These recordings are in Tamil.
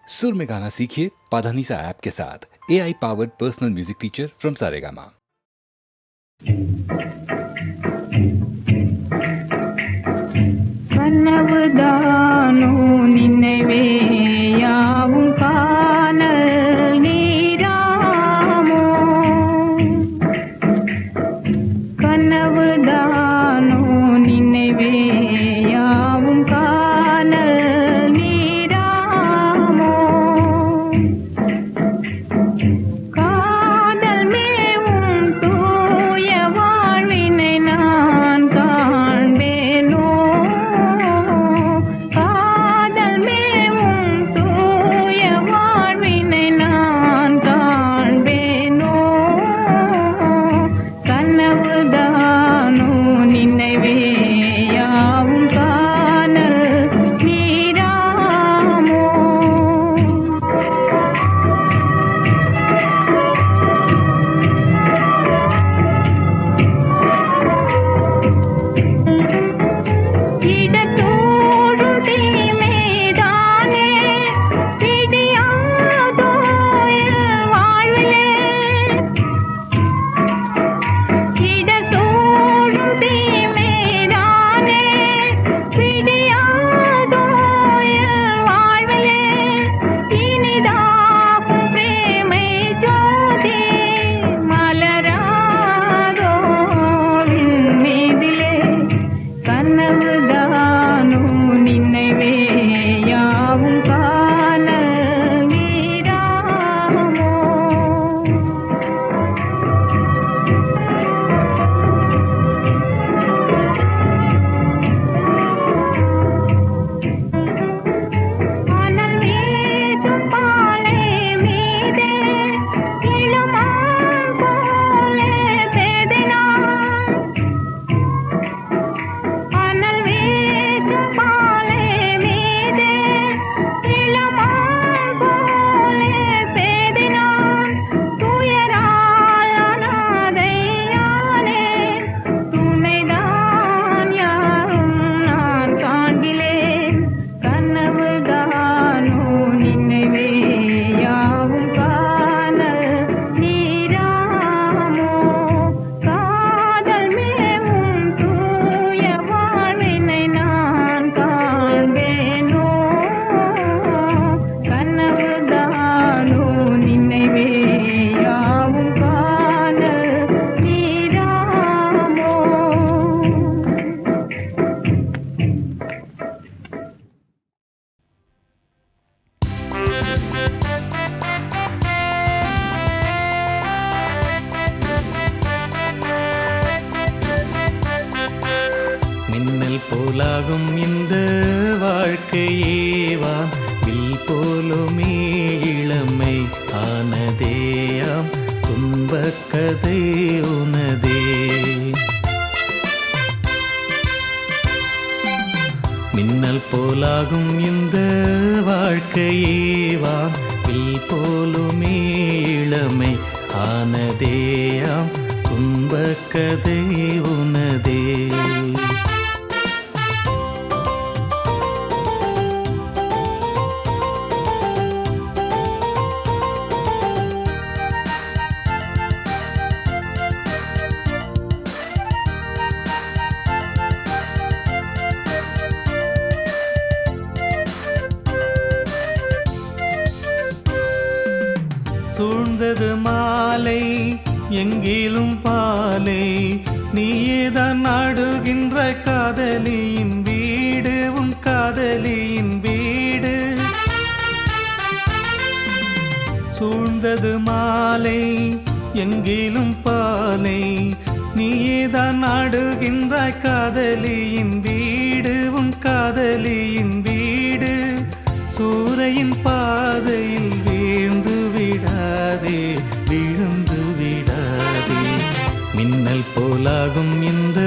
सुर में गाना सीखिए पाधानीसा ऐप के साथ। AI powered personal music teacher from Saregama. கனவுதானோ நினைவே யாவும் காணல் நீராமோ, கனவுதானோ நினைவே யாவும் காணல் நீராமோ, காதல் மேவும் தூய வாழ்வினை நான் காண்பேனோ, காதல் மேவும் தூய வாழ்வினை நான் காண்பேனோ, கனவுதானோ நினைவே யாவும் காணல் நீராமோ. இடத்தோடும் தீமைதானே பிடியாதோ என் வாழ்விலே, இடத்தோடும் தீமைதானே பிடியாதோ என் வாழ்விலே, இனிதாகும் பிரேமை ஜோதி மலராதோ விண்மீதிலே, கனவுதானோ நினைவே யாவும் காணல் நீராமோ. அனல் வீசும் பாலை மீதே இளமான் போலே பேதினான், அனல் வீசும் பாலை மீதே இளமான் போலே பேதினான், துயரால் அனாதையானே துணைதான் யாரும் நான் காண்கிலேன், கனவுதானோ நினைவே யாவும் காணல் நீராமோ, காதல் மேவும் தூய வாழ்வினை நான் காண்பேனோ, கனவுதானோ நினைவே யாவும் காணல் நீராமோ. மின்னல் போலாகும் இந்த வாழ்க்கையேவா, வில் போலுமே இளமை ஆனதேயாம், துன்பக் கதை உனதே. மின்னல் போலாகும் இந்த வாழ்க்கையேவா, வில் போலுமே இளமை ஆனதேயாம், துன்பக் கதை உனதே. சூழ்ந்தது மாலை எங்கிலும் பாலை, நீயேதான் நாடுகின்ற காதலியின் வீடு, உன் காதலியின் வீடு. சூழ்ந்தது மாலை எங்கிலும் பாலை, நீயேதான் நாடுகின்ற காதலியின் வீடு, உன் காதலியின் வீடு. சூரையின் பாதையில் வீழ்ந்து விடாதே, விழுந்து விடாதே. மின்னல் போலாகும் இந்த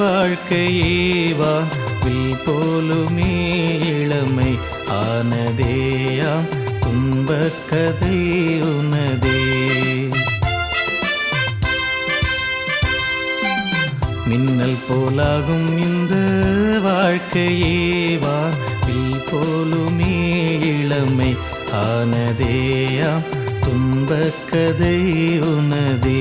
வாழ்க்கையேவா, வில் போலுமே இளமை ஆனதேயாம், துன்பக் கதை உனதே. மின்னல் போலாகும் இந்த வாழ்க்கையேவா, வில் போலுமே இளமை ஆனதேயாம் துன்பக்கதை உனதே.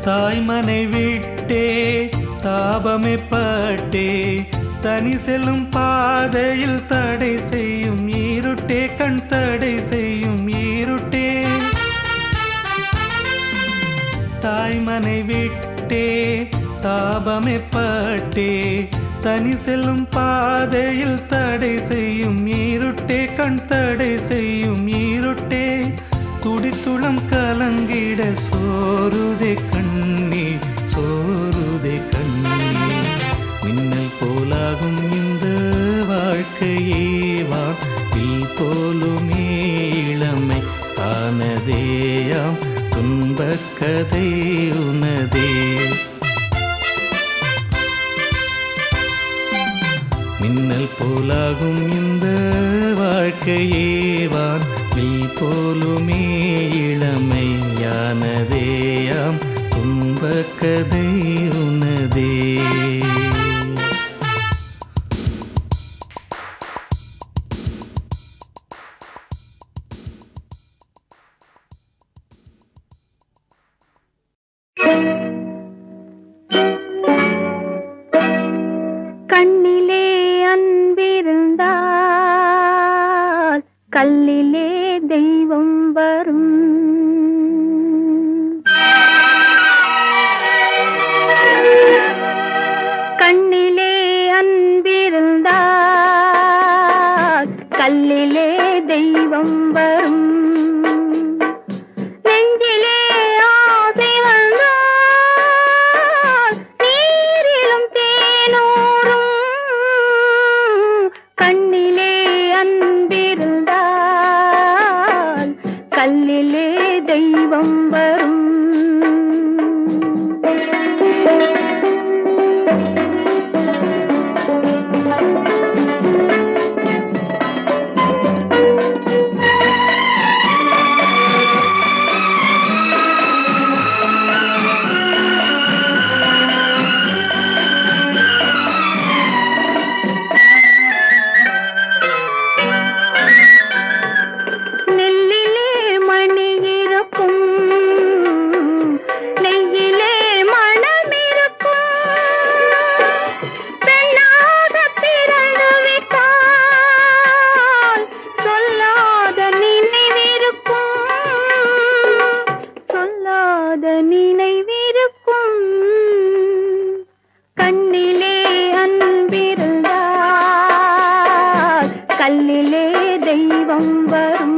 தாய்மனை விட்டே தாபமே பட்டே தனி செல்லும் பாதையில் தடை செய்யும் ஈருட்டே, கண் தடை செய்யும் ஈருட்டே. தாய்மனை விட்டே தாபமே பட்டே தனி செல்லும் பாதையில் தடை செய்யும் ஈருட்டே, கண் தடை செய்யும் ஈருட்டே. துடித்துளம் கலங்கிட சோருதே கண்ணீர், சோருதே கண்ணீர். மின்னல் போலாகும் இந்த வாழ்க்கையே வானில் போலுமே இளமை ஆனதேயாம் துன்பக்கதை உனதே. மின்னல் போலாகும் இந்த வாழ்க்கையே வானில் போலுமே இளமையானதேயாம் துன்பக்கதை உனதே. கண்ணிலே அன்பிருந்தால் கல்லிலே தெய்வம் வரும். கண்ணிலே அன்பிருந்தால் கல்லிலே தெய்வம் வரும். நெஞ்சிலே ஆசை வந்தால் நீரிலும் தேனூரும். கண்ணிலே அன்பிருந்தால் கல்லிலே தெய்வம் வரும். நெல்லிலே மணி இருக்கும், நெய்யிலே மனம் இருக்கும். பெண்ணாக பிறந்து விட்டால் சொல்லாத நினைவிருக்கும், சொல்லாத நினைவிருக்கும். கண்ணிலே அன்பிருந்தால் கல்லிலே தெய்வம் வரும்.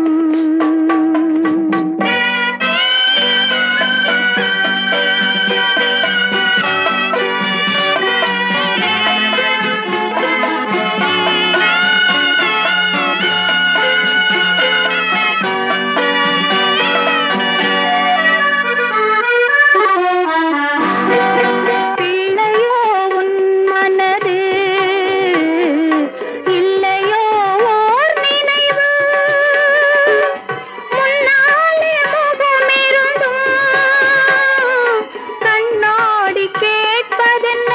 பிள்ளையோ உன் மனது, இல்லையோ ஓர் நினைவு. முன்னாலே முகமிருந்தும் கண்ணாடி கேட்பதென்ன,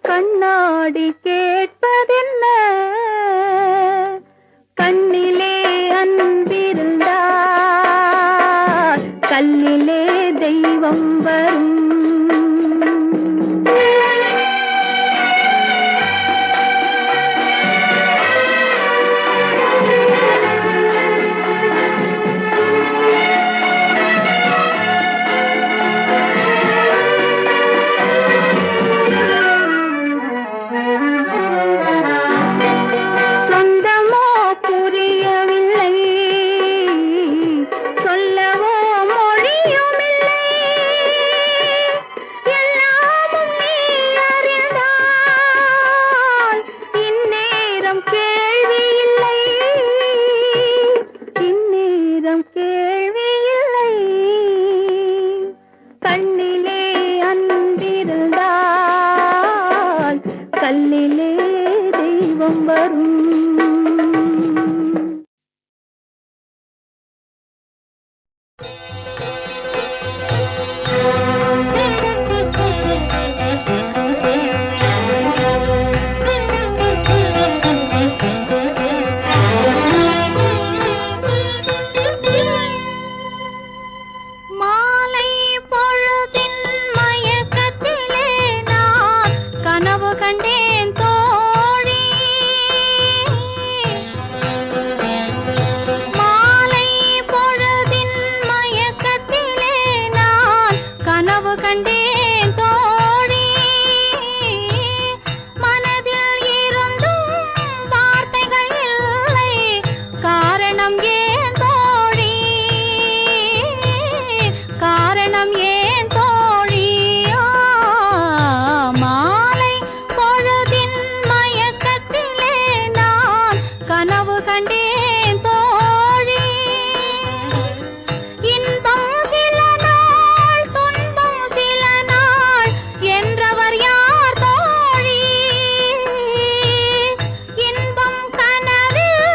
கண்ணாடி கேட்பதென்ன. கண்ணிலே அன்பிருந்தால் கல்லிலே தெய்வம் வரும். சொந்தமோ புரியவில்லை, சொல்லவோ மொழியுமில்லை. கனவு கண்டேன் தோழி மனதில் இருந்தும் வார்த்தைகள் இல்லை காரணம் ஏன் தோழி காரணம் ஏன் தோழி மாலை பொழுதின் மயக்கத்திலே நான் கனவு கண்டேன் தோழி இன்பம் சில நாள் துன்பம் சில நாள் என்றவர் யார் தோழி இன்பம் கனவில்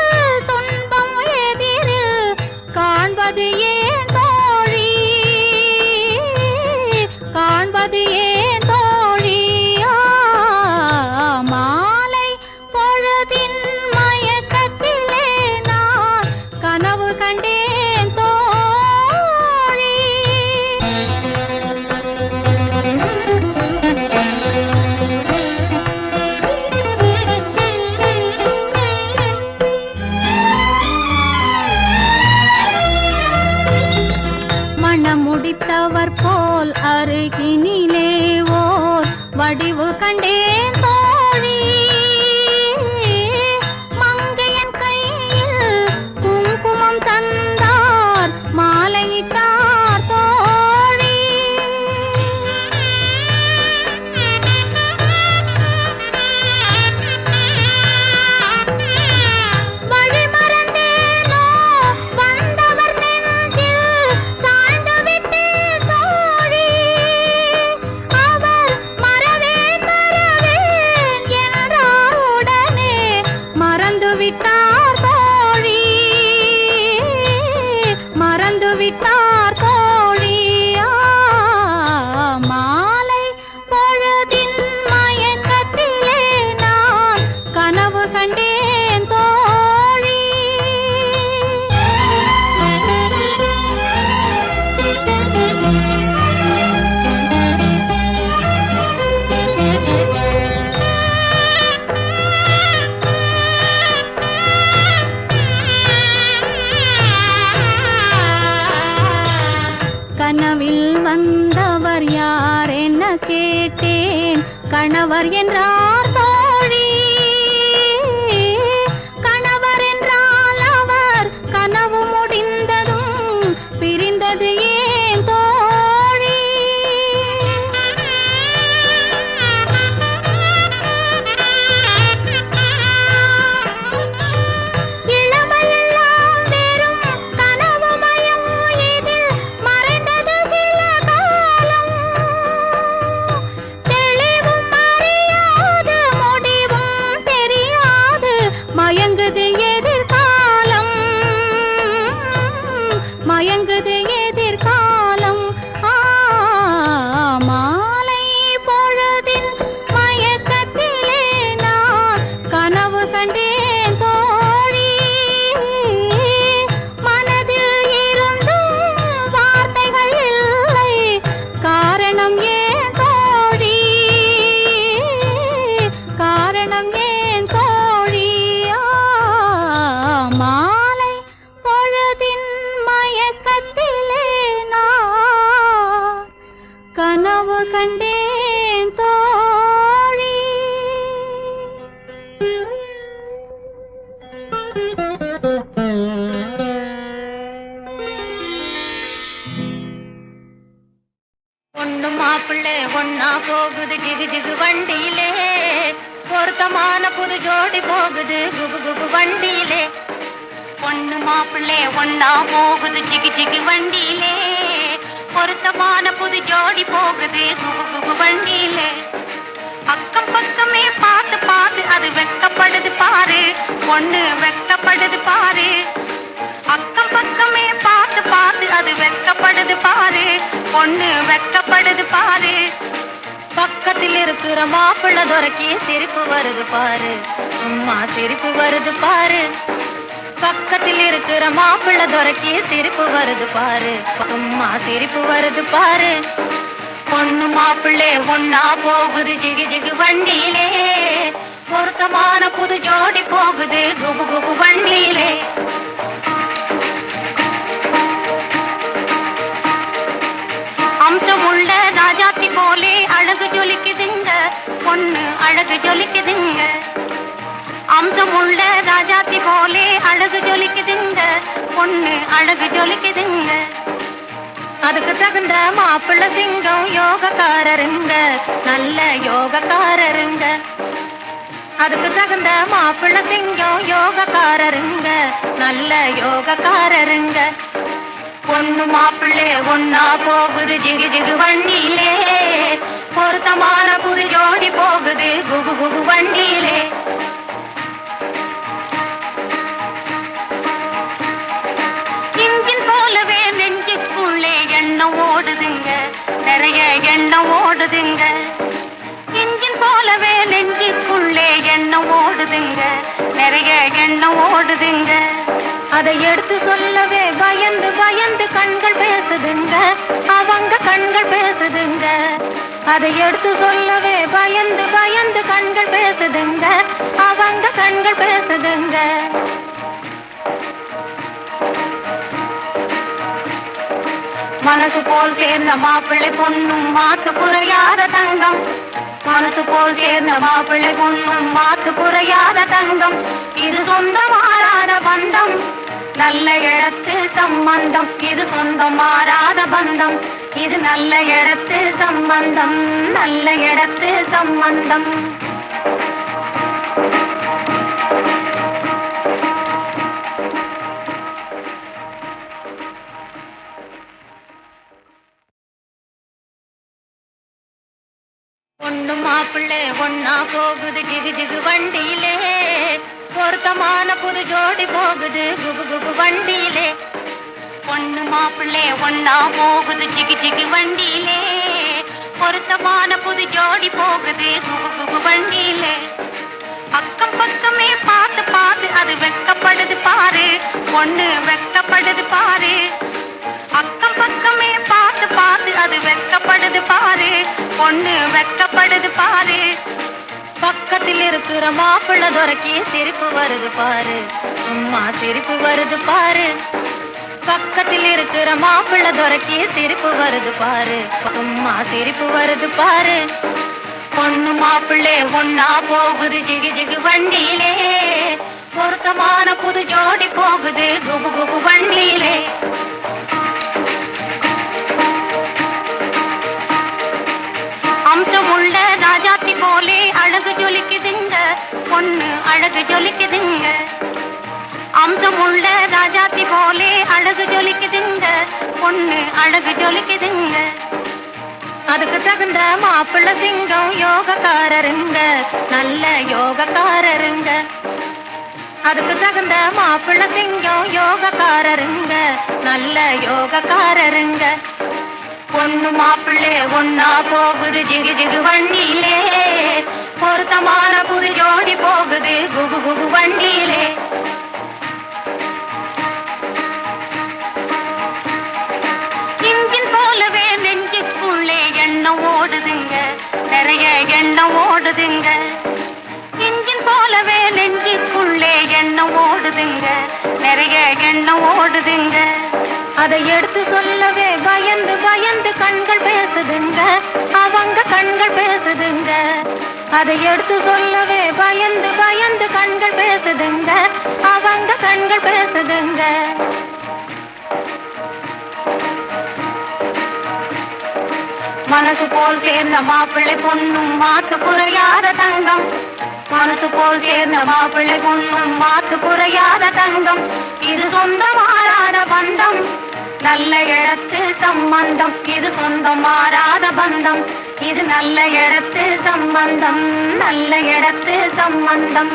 துன்பம் எதிரில் காண்பது ஏன் தோழி காண்பது ஏன் தோழி மாலை பொழுதின் மயக்கத்திலே நான் கனவு கண்டேன் தோழி மணமுடித்தவர் போல் அருகினிலே ஓர் வடிவு கண்டேன் தோழி மங்கையன் கையில் குங்குமம் தந்தார் மாலையிட்டார் தோழி வழிமறந்தேனோ வந்தவர் நெஞ்சில் சாய்ந்து விட்டேன் தோழி அவர் மறவேன் மறவேன் என்றார் உடனே மறந்து விட்டார் தோழி மறந்து விட்டார் தோழி மாலை பொழுதின் மயக்கத்திலே நான் கனவு கண்டேன் தோழி கனவில் வந்தவர் யார் என்ன கேட்டேன் கணவர் என்றார் தோழி கணவர் என்றால் அவர் கனவு முடிந்ததும் பிரிந்தது ஏன் தோழி இளமையெல்லாம் வெறும் கனவுமயம் இதில் மறைந்தது சில காலம் தெளிவும் அறியாது முடிவும் தெரியாது மயங்குது எதிர்காலம் மயங்குது எதிர்காலம் மாலை பொழுதின் மயக்கத்திலே நான் கனவு கண்டேன் தோழி மனதில் இருந்தும் வார்த்தைகள் இல்லை காரணம் ஏன் தோழி காரணம் ஏன் தோழி மாலை பொழுதின் மயக்கத்திலே நான் கனவு கண்டேன் தோழி பொண்ணு மாப்பிள்ளை ஒன்னா போகுது ஜிகு ஜிகு வண்டியிலே பொருத்தமான புது ஜோடி போகுது குபு குபு வண்டியிலே பொண்ணு மாப்பிள்ளை ஒன்னா போகுது ஜிகு ஜிகு வண்டியிலே பொருத்தமான புது ஜோடி போகுது குபு குபு வண்டியிலே அக்கம் பக்கமே பார்த்து பார்த்து அது வெட்கப்படுது பாரு பொண்ணு வெட்கப்படுது பாரு அக்கம் பக்கமே பார்த்து பார்த்து அது வெட்கப்படுது பாரு பொண்ணு வெட்கப்படுது பாரு பக்கத்தில் இருக்கிற மாப்பிள்ளை துரைக்கு சிரிப்பு வருது பாரு சும்மா சிரிப்பு வருது பாரு பக்கத்தில் இருக்கிற மாப்பிள்ளை துரைக்கு சிரிப்பு வருது பாரு சும்மா சிரிப்பு வருது பாரு பொண்ணு மாப்பிள்ளை ஒன்னா போகுது ஜிகு ஜிகு வண்டியிலே பொருத்தமான புது ஜோடி போகுது குபு குபு வண்டியிலே அம்சமுள்ள அழகு ஜொலிக்குதுங்க. அம்சமுள்ள ராஜாத்தி போலே அழகு ஜொலிக்குதுங்க. பொண்ணு அழகு ஜொலிக்குதுங்க. அதுக்கு தகுந்த மாப்பிள்ள சிங்கம் யோகக்காரருங்க, நல்ல யோகக்காரருங்க. அதுக்கு தகுந்த மாப்பிள்ள சிங்கம் யோகக்காரருங்க, நல்ல யோகக்காரருங்க. பொண்ணு மாப்பிள்ளை ஒன்னா போகுது ஜிகு ஜிகு வண்டியிலே, பொருத்தமான புது ஜோடி போகுது குபு குபு வண்டியிலே. இன்ஜின் போலவே நெஞ்சுக்குள்ளே எண்ணம் ஓடுதுங்க, நிறைய எண்ணம் ஓடுதுங்க. இன்ஜின் போலவே நெஞ்சுக்குள்ளே எண்ணம் ஓடுதுங்க, நிறைய எண்ணம் ஓடுதுங்க. அதை எடுத்து சொல்லவே பயந்து பயந்து கண்கள் பேசுதுங்க, அவங்க கண்கள் பேசுதுங்க. அதை எடுத்து சொல்லவே பயந்து பயந்து கண்கள் பேசுதுங்க, அவங்க கண்கள் பேசுதுங்க. மனசு போல் சேர்ந்த மாப்பிள்ளை பொண்ணும் மாத்து குறையாத தங்கம், மனசு போல் சேர்ந்த மாப்பிள்ளை பொண்ணும் மாத்து குறையாத தங்கம். இது சொந்தம் மாறாத பந்தம், நல்ல இடத்து சம்பந்தம். இது சொந்தம் மாறாத பந்தம், இது நல்ல இடத்து சம்பந்தம், நல்ல இடத்து சம்பந்தம். பொண்ணு மாப்பிள்ளை ஒன்னா போகுது ஜிகு ஜிகு வண்டியிலே, பொருத்தமான புது ஜோடி போகுது குபு குபு வண்டியிலே. பொண்ணு மாப்பிள்ளை ஒன்னா போகுது ஜிகு ஜிகு வண்டியிலே, பொருத்தமான புது ஜோடி போகுது குபு குபு வண்டியிலே. பக்கம் பக்கமே பார்த்து பார்த்து அது வெக்கப்படுது பாரு, பொண்ணு வெக்கப்படுது பாரு. அக்கம் பக்கமே பார்த்து பார்த்து அது வெக்கப்படுது பாரு, பொண்ணு வெக்கப்படுது பாரு. பக்கத்தில் இருக்கிற மாப்பிள்ளை துரைக்கு சிரிப்பு வருது பாரு, சும்மா சிரிப்பு வருது பாரு. பக்கத்தில் இருக்கிற மாப்பிள்ளை துரைக்கு சிரிப்பு வருது பாரு, சும்மா சிரிப்பு வருது பாரு. பொண்ணு மாப்பிள்ளை ஒன்னா போகுது ஜிகு ஜிகு வண்டியிலே, பொருத்தமான புது ஜோடி போகுது குபு குபு வண்டியிலே. அம்சமுள்ள ராஜாத்தி போலே அழகு ஜொலிக்குதுங்க, பொண்ணு அழகு ஜொலிக்குதுங்க. அம்சமுள்ள ராஜாத்தி போலே அழகு ஜொலிக்குதுங்க, பொண்ணு அழகு ஜொலிக்குதுங்க. அதுக்கு தகுந்த மாப்பிள்ள சிங்கம் யோகக்காரருங்க, நல்ல யோகக்காரருங்க. அதுக்கு தகுந்த மாப்பிள்ள சிங்கம் யோகக்காரருங்க, நல்ல யோகக்காரருங்க. பொண்ணு மாப்பிள்ளை ஒன்னா போகுது ஜிகு ஜிகு வண்டியிலே, பொருத்தமான புது ஜோடி போகுது குபு குபு வண்டியிலே. இன்ஜின் போலவே நெஞ்சுக்குள்ளே எண்ணம் ஓடுதுங்க, நிறைய எண்ணம் ஓடுதுங்க. இன்ஜின் போலவே நெஞ்சுக்குள்ளே எண்ணம் ஓடுதுங்க, நிறைய எண்ணம் ஓடுதுங்க. அதை எடுத்து சொல்லவே பயந்து பயந்து கண்கள் பேசுதுங்க, அவங்க கண்கள் பேசுதுங்க. அதை எடுத்து சொல்லவே பயந்து பயந்து கண்கள் பேசுதுங்க, அவங்க கண்கள் பேசுதுங்க. மனசு போல் சேர்ந்த மாப்பிள்ளை பொண்ணும் மாத்து குறையாத தங்கம், மனசு போல் சேர்ந்த மாப்பிள்ளை பொண்ணும் மாத்து குறையாத தங்கம். இது சொந்தம் மாறாத பந்தம், நல்ல இடத்து சம்பந்தம். இது சொந்தம் மாறாத பந்தம், இது நல்ல இடத்து சம்பந்தம், நல்ல இடத்து சம்பந்தம்.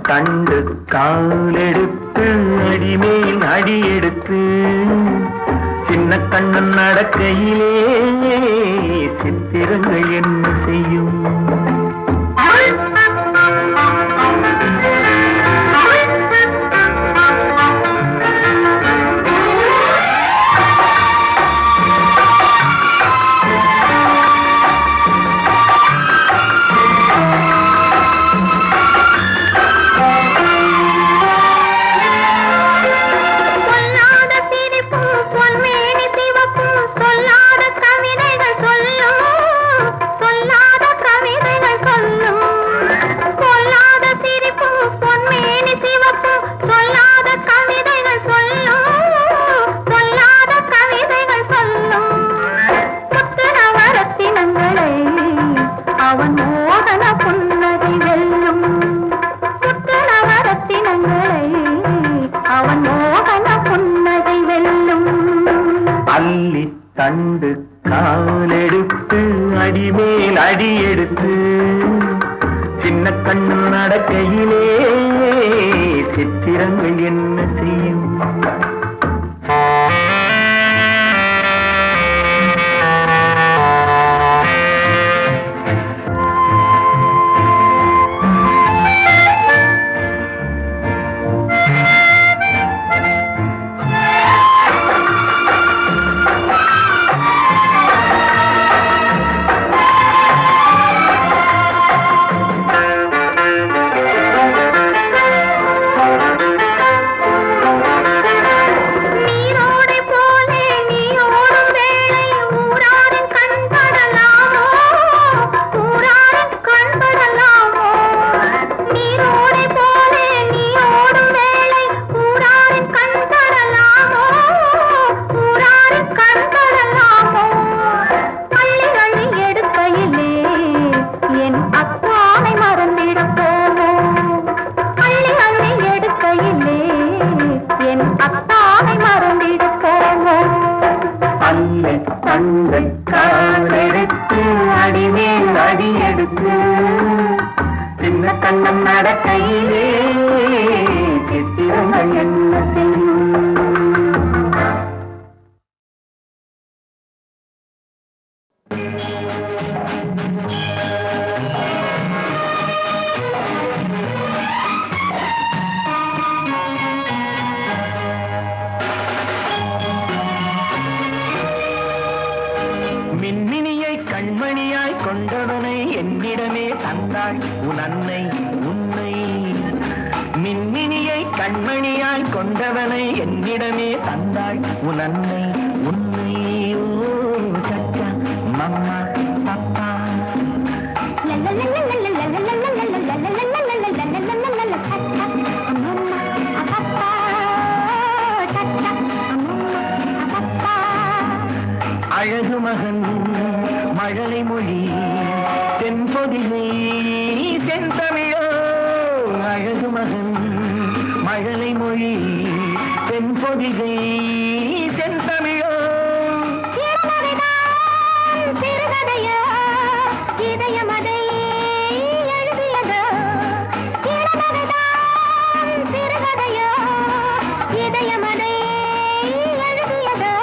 தண்டு காலெடுத்து அடிமேல் அடி எடுத்து சின்ன கண்ணன் நடக்கையிலே சித்திரங்கள் என்ன செய்யும்? தண்டு காலெடுத்து அடிமேல் அடி எடுத்து சின்ன கண்ணன் நடக்கையிலே சித்திரங்கள் என்ன செய்யும்? மின்மினியை கண்மணியாய் கொண்டவனை என்னிடமே தந்தாள் உன் அன்னை உன்னை. மின்மினியை கண்மணியாய் கொண்டவனை என்னிடமே தந்தாள் உன் அன்னை உன்னை. ஓ சச்சா மம்மா பப்பா அழகு மகன் மழலை மொழி தென்பொதிகை தென்தமிழோ. அழகு மகன் மழலை மொழி தென்பொதிகை தென்தமிழோ. சிறுகதையோ இதயமதை எழுதியதோ. சிறுகதையோ இதயமதை எழுதியதோ.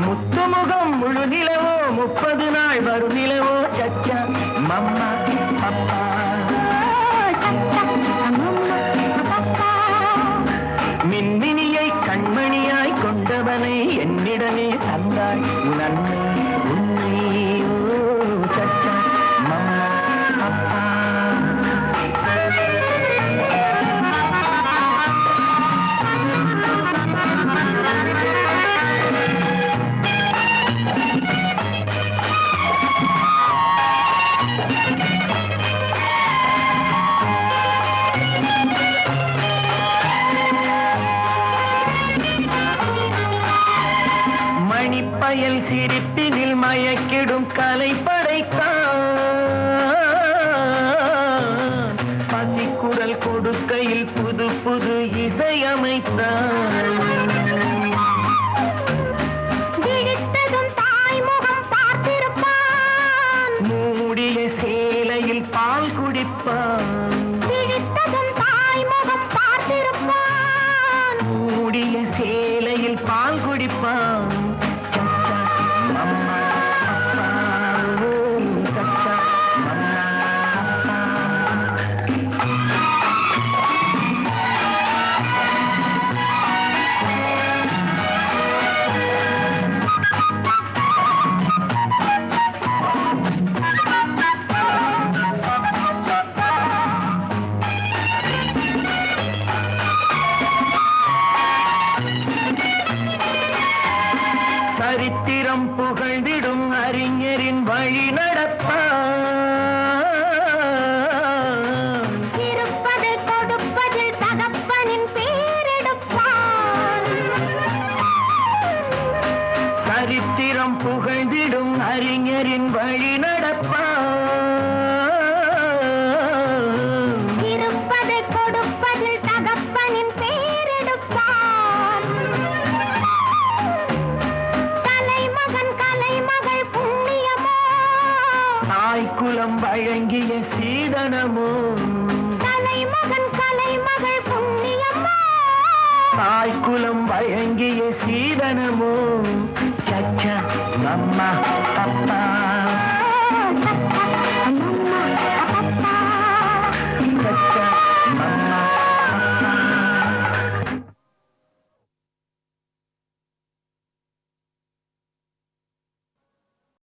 முத்துமுகம் முழு நிலவோ 30 நாள் வரும் நிலவோ சச்சா மம்மா பப்பா. மின்மினியை கண்மணியாய் கொண்டவனை என்னிடமே தந்தாள் உன் அன்னை உன்னை. ஓ சச்சா மம்மா பப்பா. மணிப்பயல் சிரிப்பினில் மயக்கிடும் கலை படைத்தான். பசிக்குரல் கொடுக்கையில் புது புது இசையமைத்தான். விழித்ததும் தாய்முகம் பார்த்திருப்பான். மூடிய சேலையில் பால் குடிப்பான். விழித்ததும் புகழ்ந்திடும் அறிஞரின் வழி நடப்பான். இருப்பதை கொடுப்பதில் தகப்பனின் பேரெடுப்பான். கலைமகன் கலைமகள் புண்ணியமோ தாய்க்குலம் வழங்கிய சீதனமோ. கலைமகன் கலைமகள் புண்ணியமோ தாய்க்குலம் வழங்கிய சீதனமோ. சச்சா மம்மா அப்பா